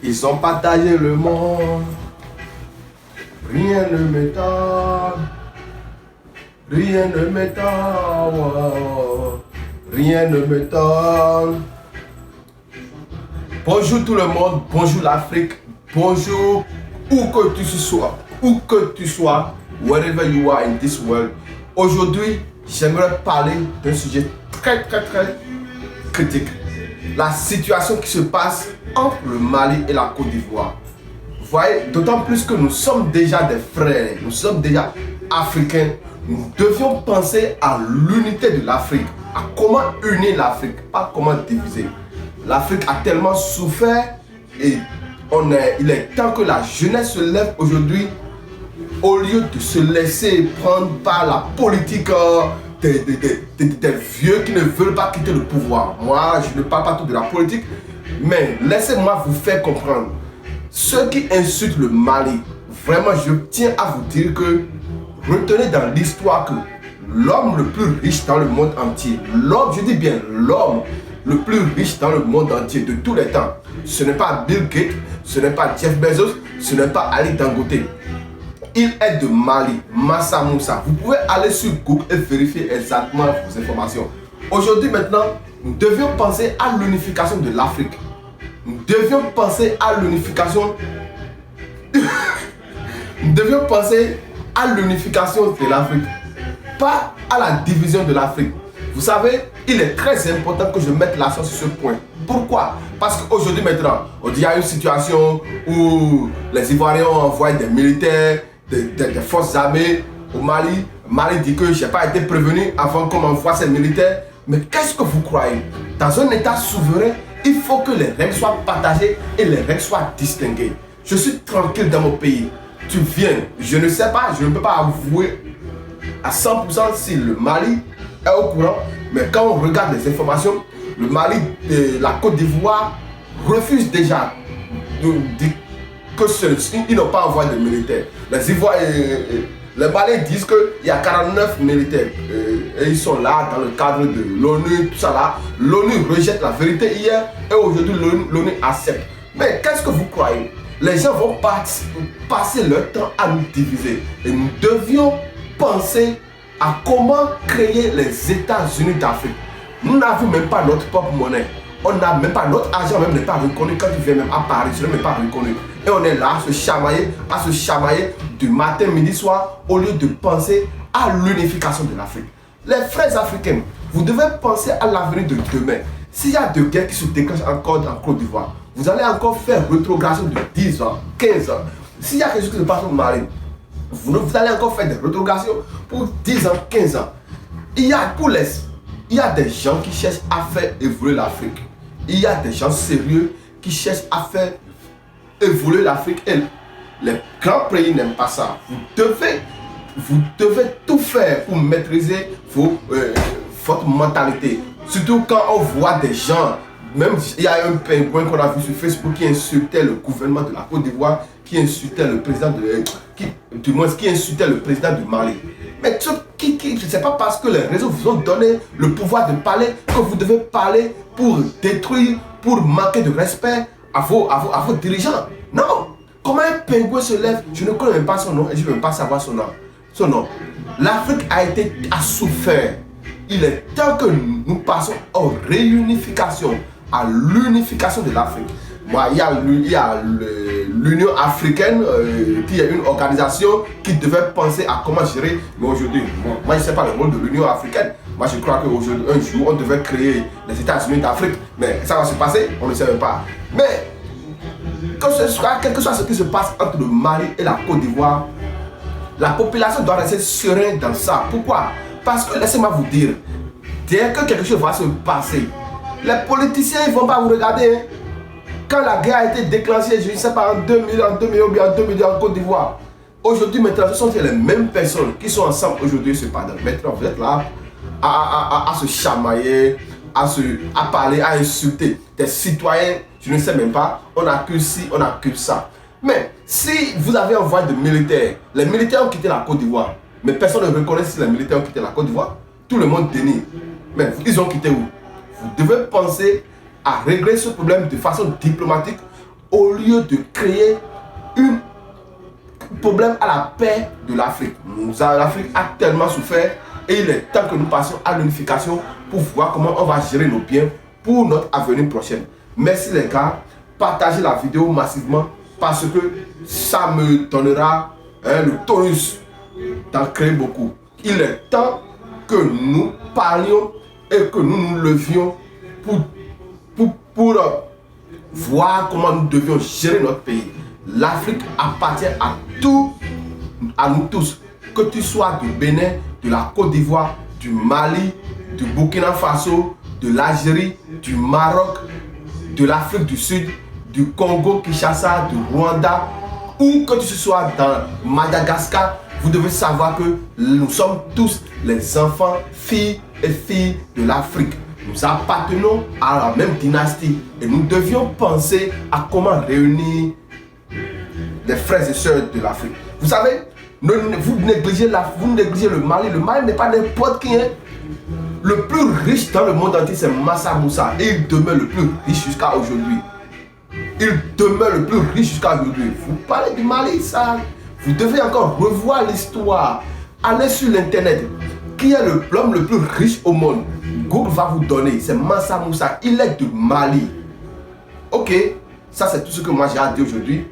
Ils ont partagé le monde. Rien ne m'étonne. Rien ne m'étonne. Rien ne m'étonne. Bonjour tout le monde. Bonjour l'Afrique. Bonjour où que tu sois. Où que tu sois. Wherever you are in this world. Aujourd'hui, j'aimerais parler d'un sujet très critique. La situation qui se passe entre le Mali et la Côte d'Ivoire. Vous voyez, d'autant plus que nous sommes déjà des frères, nous sommes déjà africains. Nous devions penser à l'unité de l'Afrique, à comment unir l'Afrique, pas comment diviser. L'Afrique a tellement souffert et il est temps que la jeunesse se lève aujourd'hui au lieu de se laisser prendre par la politique des vieux qui ne veulent pas quitter le pouvoir. Moi, je ne parle pas tout de la politique, mais laissez-moi vous faire comprendre. Ceux qui insultent le Mali, vraiment, je tiens à vous dire que retenez dans l'histoire que l'homme le plus riche dans le monde entier, l'homme, je dis bien l'homme le plus riche dans le monde entier de tous les temps, ce n'est pas Bill Gates, ce n'est pas Jeff Bezos, ce n'est pas Ali Dangote. Il est de Mali, Mansa Musa. Vous pouvez aller sur Google et vérifier exactement vos informations. Aujourd'hui maintenant, nous devions penser à l'unification de l'Afrique. Nous devions penser à l'unification. Nous devions penser à l'unification de l'Afrique, pas à la division de l'Afrique. Vous savez, il est très important que je mette l'accent sur ce point. Pourquoi? Parce qu'aujourd'hui maintenant, il y a une situation où les Ivoiriens ont envoyé des militaires, des forces armées au Mali. Mali dit que je n'ai pas été prévenu avant qu'on m'envoie ces militaires. Mais qu'est-ce que vous croyez? Dans un État souverain, il faut que les règles soient partagées et les règles soient distinguées. Je suis tranquille dans mon pays. Tu viens, je ne sais pas, je ne peux pas avouer à 100% si le Mali est au courant. Mais quand on regarde les informations, le Mali et la Côte d'Ivoire refusent déjà qu'ils n'ont pas envoyé de militaires. Les Ivoiriens, les Maliens disent qu'il y a 49 militaires et ils sont là dans le cadre de l'ONU, tout ça là. L'ONU rejette la vérité hier et aujourd'hui l'ONU accepte. Mais qu'est-ce que vous croyez? Les gens vont passer leur temps à nous diviser et nous devions penser à comment créer les États-Unis d'Afrique. Nous n'avons même pas notre propre monnaie. On n'a même pas notre argent, même n'est pas reconnu. Quand tu viens même à Paris, ce n'est même pas reconnu. Et on est là à se chamailler du matin, midi, soir, au lieu de penser à l'unification de l'Afrique. Les frères africains, vous devez penser à l'avenir de demain. S'il y a deux guerres qui se déclenchent encore en Côte d'Ivoire, vous allez encore faire rétrogradation de 10 ans, 15 ans. S'il y a quelque chose qui se passe au Mali, vous allez encore faire des rétrogradations pour 10 ans, 15 ans. Il y a des gens qui cherchent à faire évoluer l'Afrique. Il y a des gens sérieux qui cherchent à faire évoluer l'Afrique. Et les grands pays n'aiment pas ça. Vous devez tout faire pour maîtriser votre mentalité. Surtout quand on voit des gens, même il y a un pingouin qu'on a vu sur Facebook qui insultait le gouvernement de la Côte d'Ivoire, qui insultait le président qui insultait le président du Mali. Mais ce n'est pas parce que les réseaux vous ont donné le pouvoir de parler que vous devez parler pour détruire, pour manquer de respect à vos dirigeants. Non. Comment un pingouin se lève? Je ne connais même pas son nom et je ne veux même pas savoir son nom. L'Afrique a souffert. Il est temps que nous passons aux réunifications, à l'unification de l'Afrique. Moi, il y a l'Union africaine qui est une organisation qui devait penser à comment gérer. Mais aujourd'hui, moi je ne sais pas le rôle de l'Union africaine. Moi je crois qu'aujourd'hui, un jour, on devait créer les États-Unis d'Afrique. Mais ça va se passer, on ne sait même pas. Mais quel que soit ce qui se passe entre le Mali et la Côte d'Ivoire, la population doit rester sereine dans ça. Pourquoi? Parce que laissez-moi vous dire, dès que quelque chose va se passer, les politiciens ne vont pas vous regarder. Hein. Quand la guerre a été déclenchée, je ne sais pas, en 2000 ou bien en 2002 en Côte d'Ivoire, aujourd'hui, maintenant, ce sont les mêmes personnes qui sont ensemble aujourd'hui, cependant. Maintenant, vous êtes là à se chamailler, à parler, à insulter des citoyens, je ne sais même pas, on accuse ci, on accuse ça. Mais si vous avez envoyé des militaires, les militaires ont quitté la Côte d'Ivoire, mais personne ne reconnaît si les militaires ont quitté la Côte d'Ivoire. Tout le monde dénie. Mais ils ont quitté où? Vous devez penser à régler ce problème de façon diplomatique au lieu de créer un problème à la paix de l'Afrique. L'Afrique a tellement souffert et il est temps que nous passions à l'unification pour voir comment on va gérer nos biens pour notre avenir prochain. Merci les gars, partagez la vidéo massivement parce que ça me donnera le tonus d'en créer beaucoup. Il est temps que nous parlions et que nous nous levions pour voir comment nous devions gérer notre pays. L'Afrique appartient à nous tous. Que tu sois du Bénin, de la Côte d'Ivoire, du Mali, du Burkina Faso, de l'Algérie, du Maroc, de l'Afrique du Sud, du Congo, Kinshasa, du Rwanda, ou que tu sois dans Madagascar, vous devez savoir que nous sommes tous les enfants, filles et filles de l'Afrique. Nous appartenons à la même dynastie et nous devions penser à comment réunir les frères et sœurs de l'Afrique. Vous savez, vous négligez le Mali. Le Mali n'est pas n'importe qui. Le plus riche dans le monde entier, c'est Mansa Moussa. Et il demeure le plus riche jusqu'à aujourd'hui. Il demeure le plus riche jusqu'à aujourd'hui. Vous parlez du Mali, ça. Vous devez encore revoir l'histoire. Allez sur l'internet. Qui est l'homme le plus riche au monde? Google va vous donner. C'est Mansa Moussa. Il est du Mali. Ok. Ça, c'est tout ce que moi j'ai à dire aujourd'hui.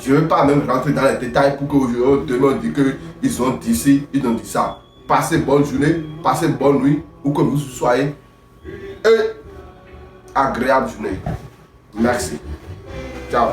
Je ne vais pas même rentrer dans les détails pour que demain on dise qu'ils ont dit ci, ils ont dit ça. Passez bonne journée, passez bonne nuit, où que vous soyez. Et agréable journée. Merci. Ciao.